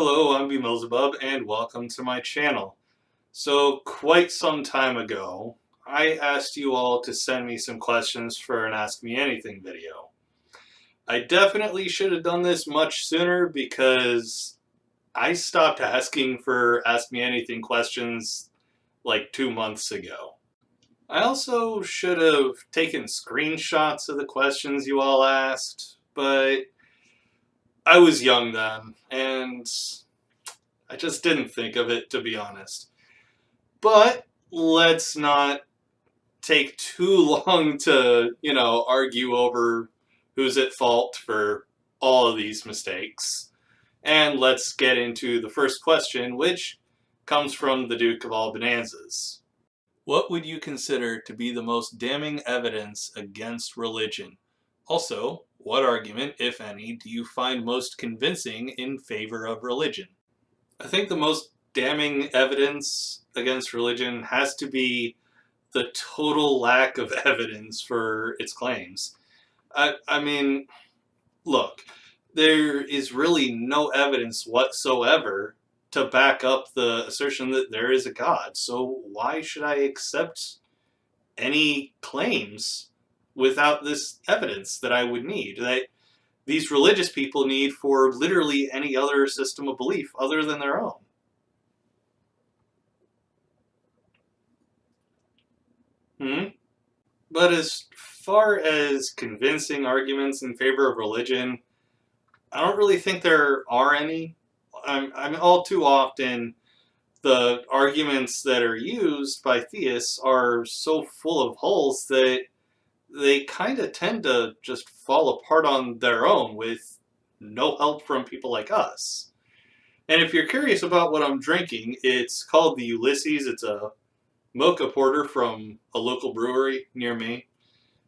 Hello, I'm BMillzebub and welcome to my channel. So quite some time ago, I asked you all to send me some questions for an Ask Me Anything video. I definitely should have done this much sooner because I stopped asking for Ask Me Anything questions like 2 months ago. I also should have taken screenshots of the questions you all asked, but I was young then, and I just didn't think of it, to be honest. But let's not take too long to, argue over who's at fault for all of these mistakes. And let's get into the first question, which comes from the Duke of all Bonanzas. What would you consider to be the most damning evidence against religion? Also, what argument, if any, do you find most convincing in favor of religion? I think the most damning evidence against religion has to be the total lack of evidence for its claims. I mean, look, there is really no evidence whatsoever to back up the assertion that there is a God. So why should I accept any claims without this evidence that I would need, that these religious people need for literally any other system of belief other than their own? But as far as convincing arguments in favor of religion, I don't really think there are any. I'm all too often, the arguments that are used by theists are so full of holes that they kind of tend to just fall apart on their own with no help from people like us. And if you're curious about what I'm drinking, it's called the Ulysses. It's a mocha porter from a local brewery near me.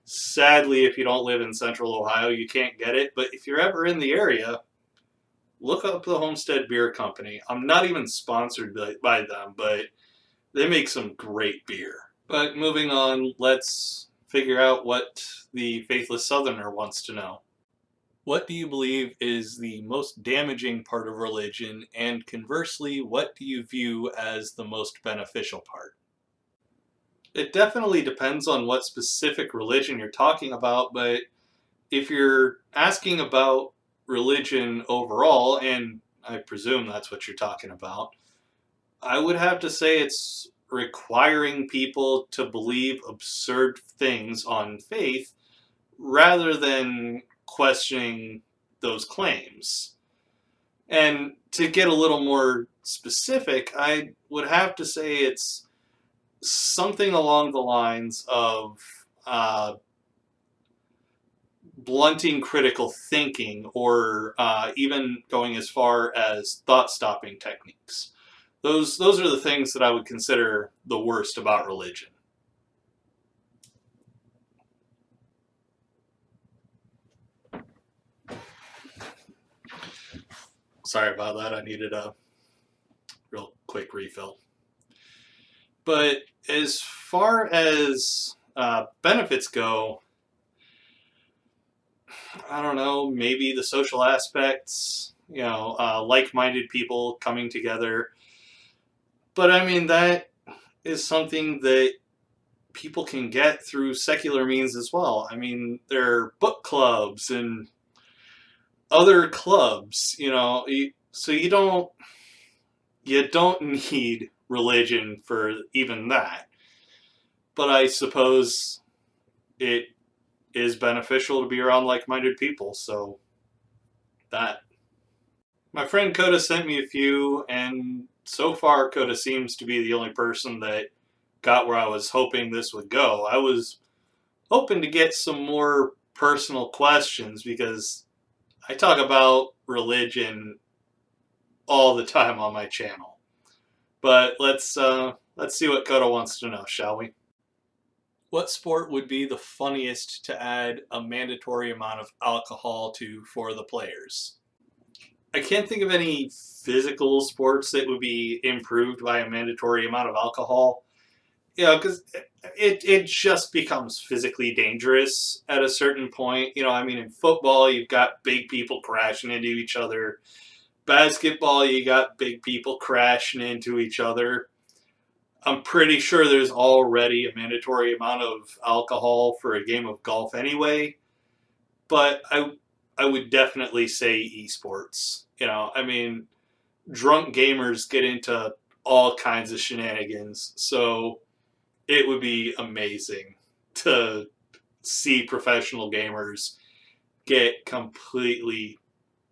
Sadly, if you don't live in central Ohio, you can't get it. But if you're ever in the area, look up the Homestead Beer Company. I'm not even sponsored by them, but they make some great beer. But moving on, let's figure out what the faithless Southerner wants to know. What do you believe is the most damaging part of religion, and conversely, what do you view as the most beneficial part? It definitely depends on what specific religion you're talking about, but if you're asking about religion overall, and I presume that's what you're talking about, I would have to say it's requiring people to believe absurd things on faith rather than questioning those claims. And to get a little more specific, I would have to say it's something along the lines of blunting critical thinking, or even going as far as thought-stopping techniques. Those are the things that I would consider the worst about religion. Sorry about that, I needed a real quick refill. But as far as benefits go, I don't know, maybe the social aspects, like-minded people coming together. But I mean, that is something that people can get through secular means as well. I mean, there are book clubs and other clubs, so you don't need religion for even that. But I suppose it is beneficial to be around like-minded people, so that. My friend Coda sent me a few, and so far Coda seems to be the only person that got where I was hoping this would go. I was hoping to get some more personal questions because I talk about religion all the time on my channel. But let's see what Coda wants to know, shall we? What sport would be the funniest to add a mandatory amount of alcohol to for the players? I can't think of any physical sports that would be improved by a mandatory amount of alcohol. Because it just becomes physically dangerous at a certain point. I mean, in football, you've got big people crashing into each other. Basketball, you got big people crashing into each other. I'm pretty sure there's already a mandatory amount of alcohol for a game of golf anyway, but I would definitely say esports. I mean, drunk gamers get into all kinds of shenanigans, so it would be amazing to see professional gamers get completely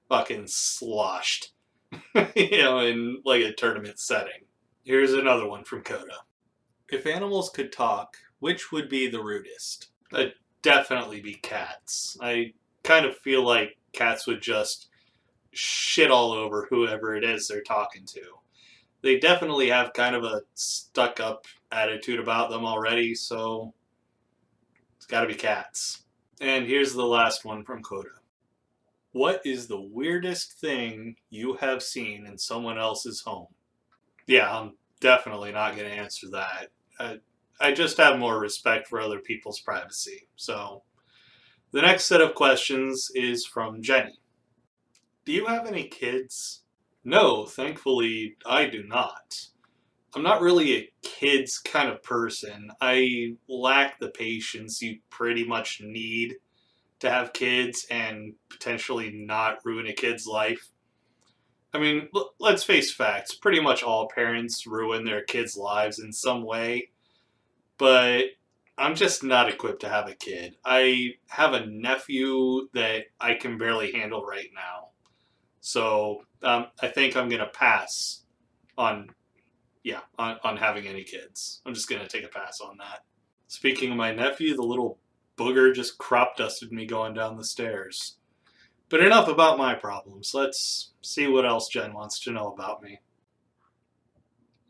fucking sloshed, in like a tournament setting. Here's another one from Coda. If animals could talk, which would be the rudest? That'd definitely be cats. I kind of feel like cats would just shit all over whoever it is they're talking to. They definitely have kind of a stuck-up attitude about them already, so it's gotta be cats. And here's the last one from Coda. What is the weirdest thing you have seen in someone else's home? Yeah, I'm definitely not going to answer that. I just have more respect for other people's privacy. So, the next set of questions is from Jenny. Do you have any kids? No, thankfully, I do not. I'm not really a kids kind of person. I lack the patience you pretty much need to have kids and potentially not ruin a kid's life. I mean, let's face facts. Pretty much all parents ruin their kids' lives in some way, but I'm just not equipped to have a kid. I have a nephew that I can barely handle right now. So I think I'm going to pass on, on having any kids. I'm just going to take a pass on that. Speaking of my nephew, the little booger just crop dusted me going down the stairs. But enough about my problems. Let's see what else Jen wants to know about me.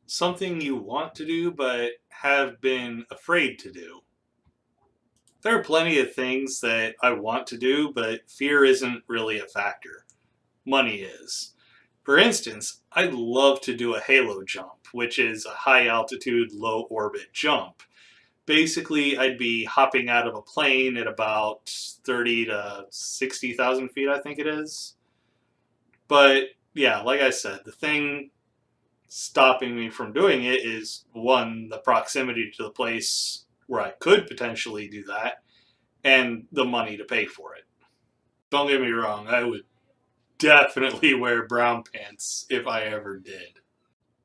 Something you want to do but have been afraid to do. There are plenty of things that I want to do, but fear isn't really a factor. Money is. For instance, I'd love to do a halo jump, which is a high altitude, low orbit jump. Basically, I'd be hopping out of a plane at about 30 to 60,000 feet, I think it is. But yeah, like I said, the thing stopping me from doing it is, one, the proximity to the place where I could potentially do that, and the money to pay for it. Don't get me wrong, I would definitely wear brown pants if I ever did.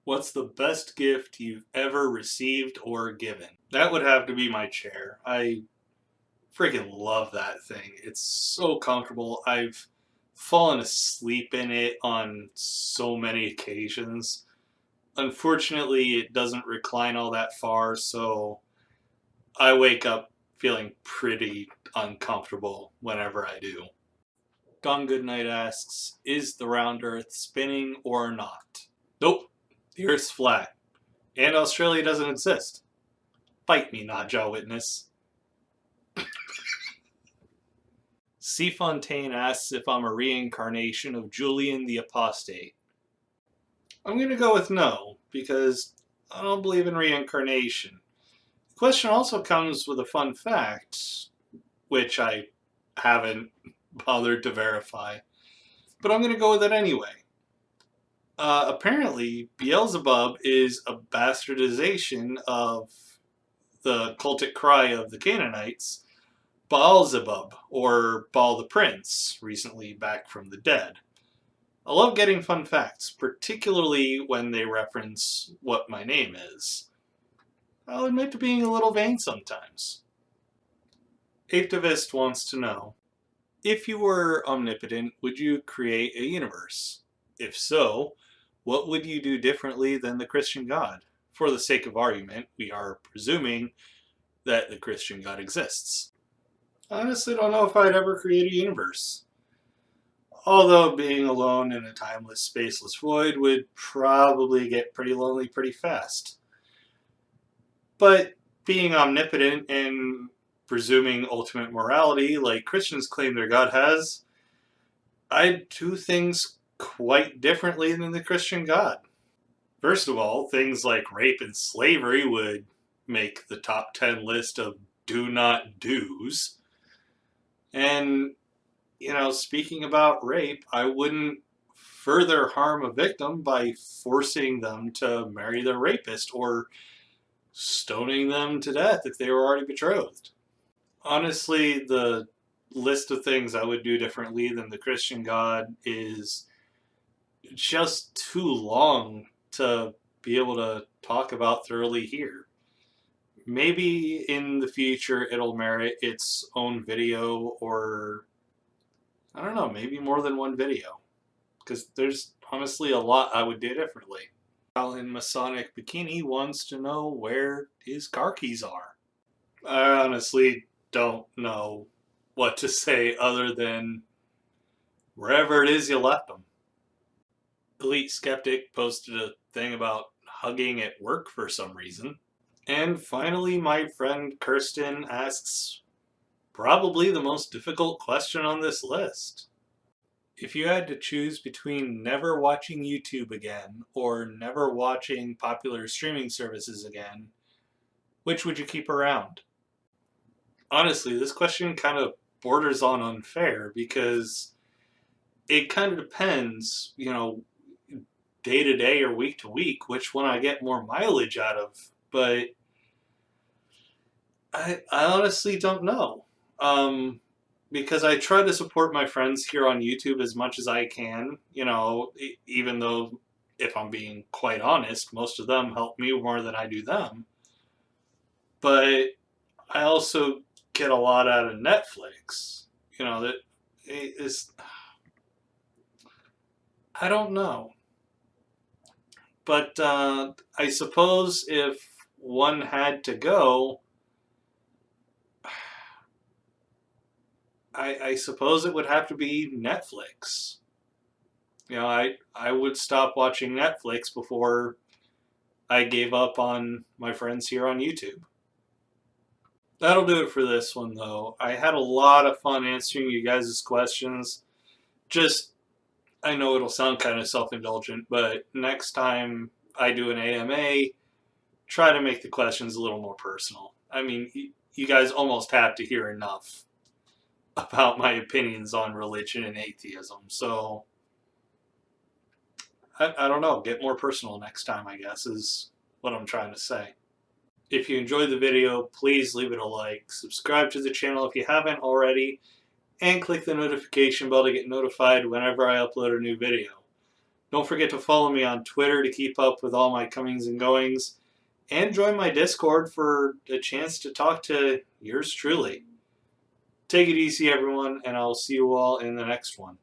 What's the best gift you've ever received or given? That would have to be my chair. I freaking love that thing. It's so comfortable. I've fallen asleep in it on so many occasions. Unfortunately, it doesn't recline all that far, so I wake up feeling pretty uncomfortable whenever I do. Gone Goodnight asks, is the round earth spinning or not? Nope, the earth's flat. And Australia doesn't exist. Fight me, Nadja Witness. C. Fontaine asks if I'm a reincarnation of Julian the Apostate. I'm going to go with no, because I don't believe in reincarnation. The question also comes with a fun fact, which I haven't bothered to verify, but I'm going to go with it anyway. Apparently, Beelzebub is a bastardization of the cultic cry of the Canaanites, Baalzebub, or Baal the Prince, recently back from the dead. I love getting fun facts, particularly when they reference what my name is. I'll admit to being a little vain sometimes. Activist wants to know, if you were omnipotent, would you create a universe? If so, what would you do differently than the Christian God? For the sake of argument, we are presuming that the Christian God exists. I honestly don't know if I'd ever create a universe. Although being alone in a timeless, spaceless void would probably get pretty lonely pretty fast. But being omnipotent and presuming ultimate morality, like Christians claim their God has, I'd do things quite differently than the Christian God. First of all, things like rape and slavery would make the top 10 list of do not do's. And, speaking about rape, I wouldn't further harm a victim by forcing them to marry their rapist or stoning them to death if they were already betrothed. Honestly, the list of things I would do differently than the Christian God is just too long to be able to talk about thoroughly here. Maybe in the future it'll merit its own video, or I don't know, maybe more than one video. Because there's honestly a lot I would do differently. While in Masonic Bikini wants to know where his car keys are. I honestly don't know what to say other than wherever it is you left them. Elite Skeptic posted a thing about hugging at work for some reason. And finally, my friend Kirsten asks probably the most difficult question on this list. If you had to choose between never watching YouTube again or never watching popular streaming services again, which would you keep around? Honestly, this question kind of borders on unfair because it kind of depends, day to day or week to week, which one I get more mileage out of. But I honestly don't know. Because I try to support my friends here on YouTube as much as I can, even though, if I'm being quite honest, most of them help me more than I do them. But I also get a lot out of Netflix. That is, I don't know. But I suppose if one had to go, I suppose it would have to be Netflix. I would stop watching Netflix before I gave up on my friends here on YouTube. That'll do it for this one, though. I had a lot of fun answering you guys' questions. I know it'll sound kind of self-indulgent, but next time I do an AMA, try to make the questions a little more personal. I mean, you guys almost have to hear enough about my opinions on religion and atheism. So, I don't know, get more personal next time, I guess, is what I'm trying to say. If you enjoyed the video, please leave it a like, subscribe to the channel if you haven't already, and click the notification bell to get notified whenever I upload a new video. Don't forget to follow me on Twitter to keep up with all my comings and goings, and join my Discord for a chance to talk to yours truly. Take it easy, everyone, and I'll see you all in the next one.